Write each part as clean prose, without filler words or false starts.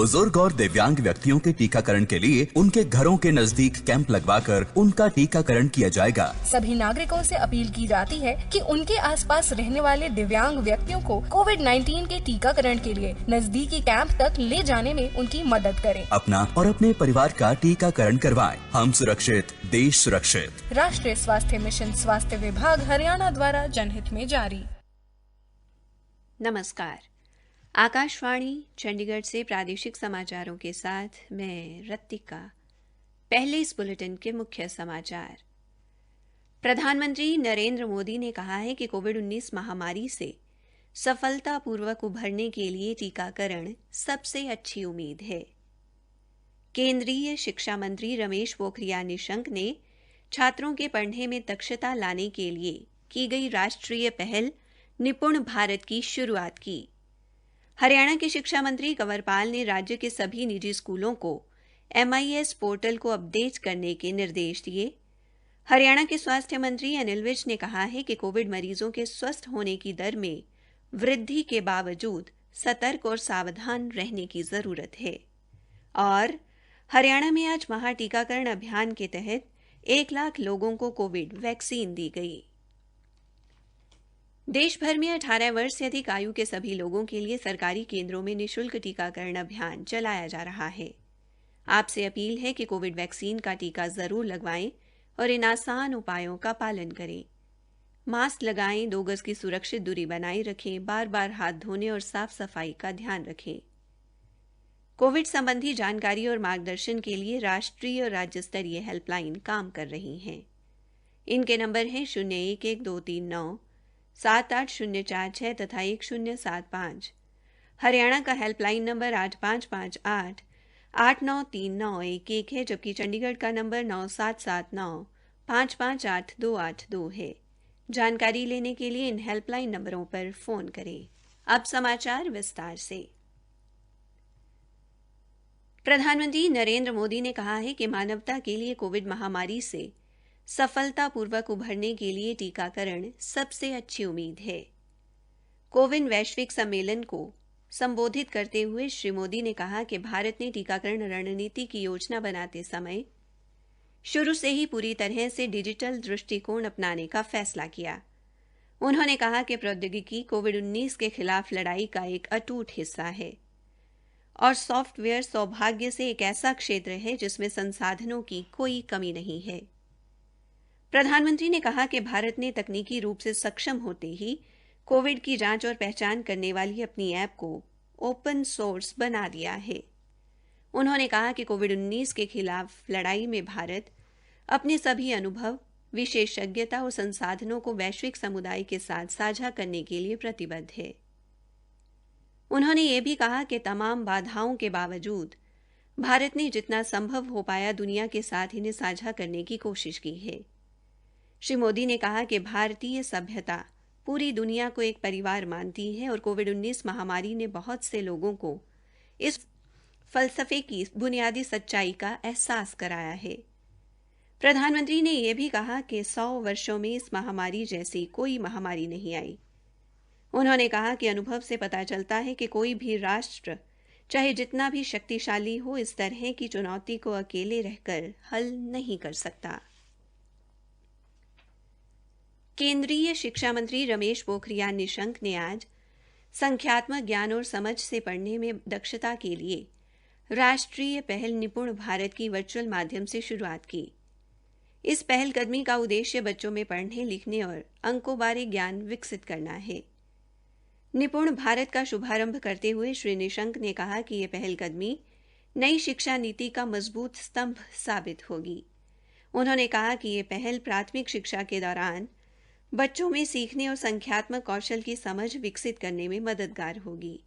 बुजुर्ग और दिव्यांग व्यक्तियों के टीकाकरण के लिए उनके घरों के नजदीक कैंप लगवाकर उनका टीकाकरण किया जाएगा। सभी नागरिकों से अपील की जाती है कि उनके आसपास रहने वाले दिव्यांग व्यक्तियों को कोविड-19 के टीकाकरण के लिए नजदीकी कैंप तक ले जाने में उनकी मदद करें। अपना और अपने परिवार का टीकाकरण करवाएं। हम सुरक्षित, देश सुरक्षित। राष्ट्रीय स्वास्थ्य मिशन, स्वास्थ्य विभाग, हरियाणा द्वारा जनहित में जारी। नमस्कार, आकाशवाणी चंडीगढ़ से प्रादेशिक समाचारों के साथ मैं रत्तिका। पहले इस बुलेटिन के मुख्य समाचार। प्रधानमंत्री नरेंद्र मोदी ने कहा है कि कोविड-19 महामारी से सफलतापूर्वक उभरने के लिए टीकाकरण सबसे अच्छी उम्मीद है। केंद्रीय शिक्षा मंत्री रमेश पोखरियाल निशंक ने छात्रों के पढ़ने में दक्षता लाने के लिए की गई राष्ट्रीय पहल निपुण भारत की शुरुआत की। हरियाणा के शिक्षा मंत्री कंवरपाल ने राज्य के सभी निजी स्कूलों को MIS पोर्टल को अपडेट करने के निर्देश दिए। हरियाणा के स्वास्थ्य मंत्री अनिल विज ने कहा है कि कोविड मरीजों के स्वस्थ होने की दर में वृद्धि के बावजूद सतर्क और सावधान रहने की जरूरत है। और हरियाणा में आज महा टीकाकरण अभियान के तहत 1 लाख लोगों को कोविड वैक्सीन दी गई। देश भर में 18 वर्ष से अधिक आयु के सभी लोगों के लिए सरकारी केंद्रों में निःशुल्क टीकाकरण अभियान चलाया जा रहा है। आपसे अपील है कि कोविड वैक्सीन का टीका जरूर लगवाएं और इन आसान उपायों का पालन करें। मास्क लगाएं, 2 गज की सुरक्षित दूरी बनाए रखें, बार-बार हाथ धोने और साफ सफाई का ध्यान रखें। कोविड संबंधी जानकारी और मार्गदर्शन के लिए राष्ट्रीय और राज्य स्तरीय हेल्पलाइन काम कर रही हैं। इनके नंबर हैं 011239 78046 तथा 1075। हरियाणा का हेल्पलाइन नंबर 8558 893911 है, जबकि चंडीगढ़ का नंबर 9779 558282 है। जानकारी लेने के लिए इन हेल्पलाइन नंबरों पर फोन करें। अब समाचार विस्तार से। प्रधानमंत्री नरेंद्र मोदी ने कहा है कि मानवता के लिए कोविड महामारी से सफलतापूर्वक उभरने के लिए टीकाकरण सबसे अच्छी उम्मीद है। कोविन वैश्विक सम्मेलन को संबोधित करते हुए श्री मोदी ने कहा कि भारत ने टीकाकरण रणनीति की योजना बनाते समय शुरू से ही पूरी तरह से डिजिटल दृष्टिकोण अपनाने का फैसला किया। उन्होंने कहा कि प्रौद्योगिकी कोविड-19 के खिलाफ लड़ाई का एक अटूट हिस्सा है और सॉफ्टवेयर सौभाग्य से एक ऐसा क्षेत्र है जिसमें संसाधनों की कोई कमी नहीं है। प्रधानमंत्री ने कहा कि भारत ने तकनीकी रूप से सक्षम होते ही कोविड की जांच और पहचान करने वाली अपनी ऐप को ओपन सोर्स बना दिया है। उन्होंने कहा कि कोविड-19 के खिलाफ लड़ाई में भारत अपने सभी अनुभव, विशेषज्ञता और संसाधनों को वैश्विक समुदाय के साथ साझा करने के लिए प्रतिबद्ध है। उन्होंने यह भी कहा कि तमाम बाधाओं के बावजूद भारत ने जितना संभव हो पाया दुनिया के साथ इन्हें साझा करने की कोशिश की है। श्री मोदी ने कहा कि भारतीय सभ्यता पूरी दुनिया को एक परिवार मानती है और कोविड-19 महामारी ने बहुत से लोगों को इस फलसफे की बुनियादी सच्चाई का एहसास कराया है। प्रधानमंत्री ने यह भी कहा कि 100 वर्षों में इस महामारी जैसी कोई महामारी नहीं आई। उन्होंने कहा कि अनुभव से पता चलता है कि कोई भी राष्ट्र चाहे जितना भी शक्तिशाली हो, इस तरह की चुनौती को अकेले रहकर हल नहीं कर सकता। केंद्रीय शिक्षा मंत्री रमेश पोखरियाल निशंक ने आज संख्यात्मक ज्ञान और समझ से पढ़ने में दक्षता के लिए राष्ट्रीय पहल निपुण भारत की वर्चुअल माध्यम से शुरुआत की। इस पहलकदमी का उद्देश्य बच्चों में पढ़ने, लिखने और अंकों बारे ज्ञान विकसित करना है। निपुण भारत का शुभारंभ करते हुए श्री निशंक ने कहा कि यह पहलकदमी नई शिक्षा नीति का मजबूत स्तंभ साबित होगी। उन्होंने कहा कि यह पहल प्राथमिक शिक्षा के दौरान बच्चों में सीखने और संख्यात्मक कौशल की समझ विकसित करने में मददगार होगी।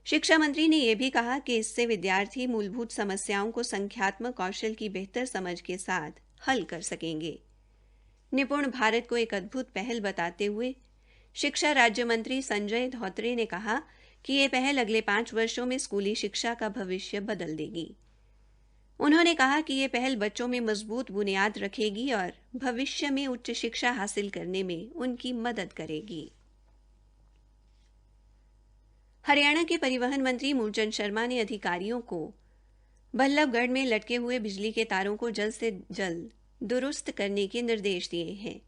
शिक्षा मंत्री ने यह भी कहा कि इससे विद्यार्थी मूलभूत समस्याओं को संख्यात्मक कौशल की बेहतर समझ के साथ हल कर सकेंगे। निपुण भारत को एक अद्भुत पहल बताते हुए शिक्षा राज्य मंत्री संजय धोत्रे ने कहा कि यह पहल अगले 5 वर्षों में स्कूली शिक्षा का भविष्य बदल देगी। उन्होंने कहा कि यह पहल बच्चों में मजबूत बुनियाद रखेगी और भविष्य में उच्च शिक्षा हासिल करने में उनकी मदद करेगी। हरियाणा के परिवहन मंत्री मूलचंद शर्मा ने अधिकारियों को बल्लभगढ़ में लटके हुए बिजली के तारों को जल्द से जल्द दुरुस्त करने के निर्देश दिए हैं।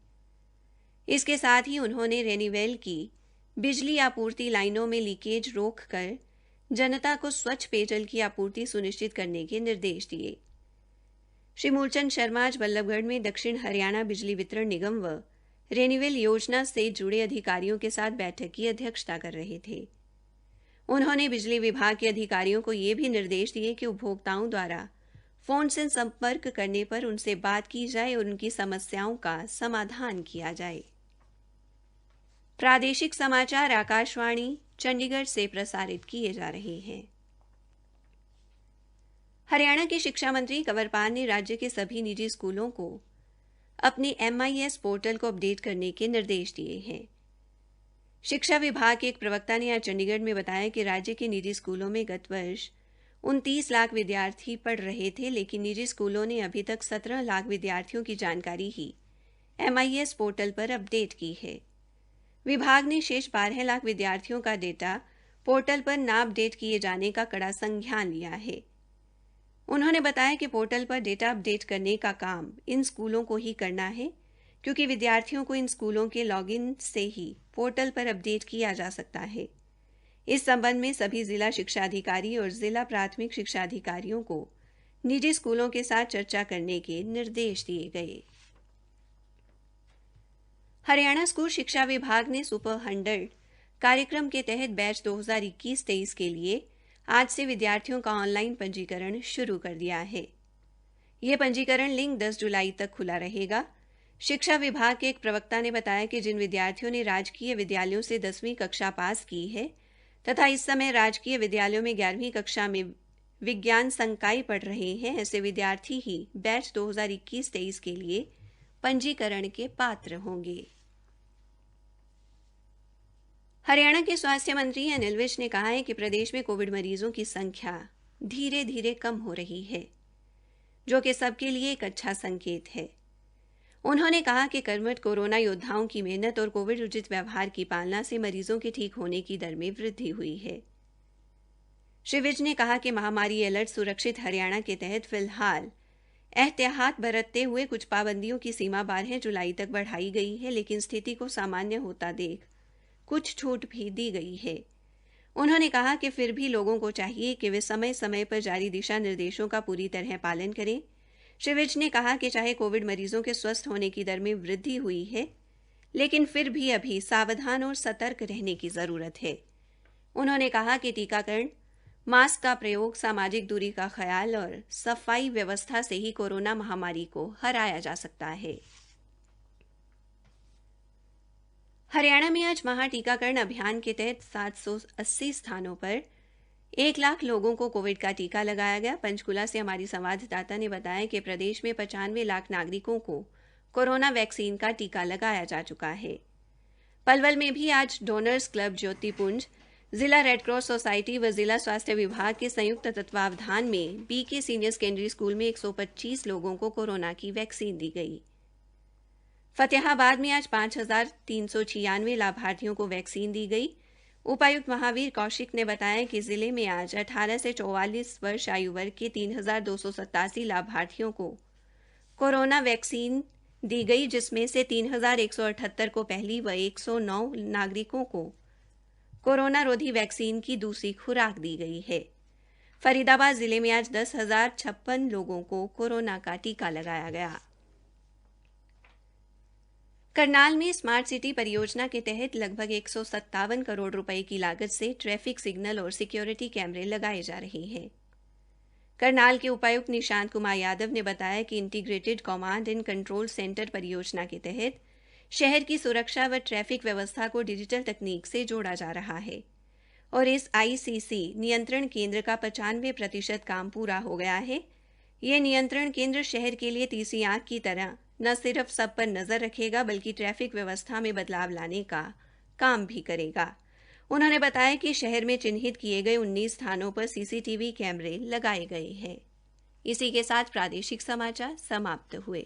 इसके साथ ही उन्होंने रेनीवेल की बिजली आपूर्ति लाइनों में लीकेज रोककर जनता को स्वच्छ पेयजल की आपूर्ति सुनिश्चित करने के निर्देश दिए। श्री मूलचंद शर्मा आज बल्लभगढ़ में दक्षिण हरियाणा बिजली वितरण निगम व रेनीवेल योजना से जुड़े अधिकारियों के साथ बैठक की अध्यक्षता कर रहे थे। उन्होंने बिजली विभाग के अधिकारियों को यह भी निर्देश दिए कि उपभोक्ताओं द्वारा फोन से संपर्क करने पर उनसे बात की जाए और उनकी समस्याओं का समाधान किया जाए। प्रादेशिक समाचार आकाशवाणी चंडीगढ़ से प्रसारित किए जा रहे हैं। हरियाणा के शिक्षा मंत्री कंवरपाल ने राज्य के सभी निजी स्कूलों को अपने MIS पोर्टल को अपडेट करने के निर्देश दिए हैं। शिक्षा विभाग के एक प्रवक्ता ने आज चंडीगढ़ में बताया कि राज्य के निजी स्कूलों में गत वर्ष 29 लाख विद्यार्थी पढ़ रहे थे, लेकिन निजी स्कूलों ने अभी तक 17 लाख विद्यार्थियों की जानकारी ही MIS पोर्टल पर अपडेट की है। विभाग ने शेष 12 लाख विद्यार्थियों का डेटा पोर्टल पर न अपडेट किए जाने का कड़ा संज्ञान लिया है। उन्होंने बताया कि पोर्टल पर डेटा अपडेट करने का काम इन स्कूलों को ही करना है, क्योंकि विद्यार्थियों को इन स्कूलों के लॉगिन से ही पोर्टल पर अपडेट किया जा सकता है। इस संबंध में सभी जिला शिक्षा अधिकारी और जिला प्राथमिक शिक्षा अधिकारियों को निजी स्कूलों के साथ चर्चा करने के निर्देश दिए गए। हरियाणा स्कूल शिक्षा विभाग ने सुपर 100 कार्यक्रम के तहत बैच 2021-23 के लिए आज से विद्यार्थियों का ऑनलाइन पंजीकरण शुरू कर दिया है। यह पंजीकरण लिंक 10 जुलाई तक खुला रहेगा। शिक्षा विभाग के एक प्रवक्ता ने बताया कि जिन विद्यार्थियों ने राजकीय विद्यालयों से 10वीं कक्षा पास की है तथा इस समय राजकीय विद्यालयों में 11वीं कक्षा में विज्ञान संकाय पढ़ रहे हैं, ऐसे विद्यार्थी ही बैच 2021-23 के लिए पंजीकरण के पात्र होंगे। हरियाणा के स्वास्थ्य मंत्री अनिल विज ने कहा है कि प्रदेश में कोविड मरीजों की संख्या धीरे धीरे कम हो रही है, जो कि सबके लिए एक अच्छा संकेत है। उन्होंने कहा कि कर्मठ कोरोना योद्धाओं की मेहनत और कोविड उचित व्यवहार की पालना से मरीजों के ठीक होने की दर में वृद्धि हुई है। श्री विज ने कहा कि महामारी अलर्ट सुरक्षित हरियाणा के तहत फिलहाल एहतियात बरतते हुए कुछ पाबंदियों की सीमा 12 जुलाई तक बढ़ाई गई है, लेकिन स्थिति को सामान्य होता देख कुछ छूट भी दी गई है। उन्होंने कहा कि फिर भी लोगों को चाहिए कि वे समय समय पर जारी दिशा निर्देशों का पूरी तरह पालन करें। श्री विज ने कहा कि चाहे कोविड मरीजों के स्वस्थ होने की दर में वृद्धि हुई है, लेकिन फिर भी अभी सावधान और सतर्क रहने की जरूरत है। उन्होंने कहा कि टीकाकरण, मास्क का प्रयोग, सामाजिक दूरी का ख्याल और सफाई व्यवस्था से ही कोरोना महामारी को हराया जा सकता है। हरियाणा में आज महा टीकाकरण अभियान के तहत 780 स्थानों पर 1 लाख लोगों को कोविड का टीका लगाया गया। पंचकुला से हमारी संवाददाता ने बताया कि प्रदेश में 95 लाख नागरिकों को कोरोना वैक्सीन का टीका लगाया जा चुका है। पलवल में भी आज डोनर्स क्लब ज्योतिपुंज, जिला रेड क्रॉस सोसाइटी व जिला स्वास्थ्य विभाग के संयुक्त तत्वावधान में बीके सीनियर सेकेंडरी स्कूल में 125 लोगों को कोरोना की वैक्सीन दी गई। फतेहाबाद में आज 5,396 लाभार्थियों को वैक्सीन दी गई। उपायुक्त महावीर कौशिक ने बताया कि जिले में आज 18 से 44 वर्ष आयु वर्ग के 3,287 लाभार्थियों को कोरोना वैक्सीन दी गई, जिसमें से 3,178 को पहली व 109 नागरिकों को कोरोना रोधी वैक्सीन की दूसरी खुराक दी गई है। फरीदाबाद जिले में आज 10,056 लोगों को कोरोना का टीका लगाया गया। करनाल में स्मार्ट सिटी परियोजना के तहत लगभग 157 करोड़ रुपए की लागत से ट्रैफिक सिग्नल और सिक्योरिटी कैमरे लगाए जा रहे हैं। करनाल के उपायुक्त निशांत कुमार यादव ने बताया कि integrated command and control centre परियोजना के तहत शहर की सुरक्षा व ट्रैफिक व्यवस्था को डिजिटल तकनीक से जोड़ा जा रहा है और इस ICC नियंत्रण केंद्र का 95% काम पूरा हो गया है। यह नियंत्रण केंद्र शहर के लिए तीसरी आंख की तरह न सिर्फ सब पर नजर रखेगा, बल्कि ट्रैफिक व्यवस्था में बदलाव लाने का काम भी करेगा। उन्होंने बताया कि शहर में चिन्हित किए गए 19 स्थानों पर CCTV कैमरे लगाए गए हैं। इसी के साथ प्रादेशिक समाचार समाप्त हुए।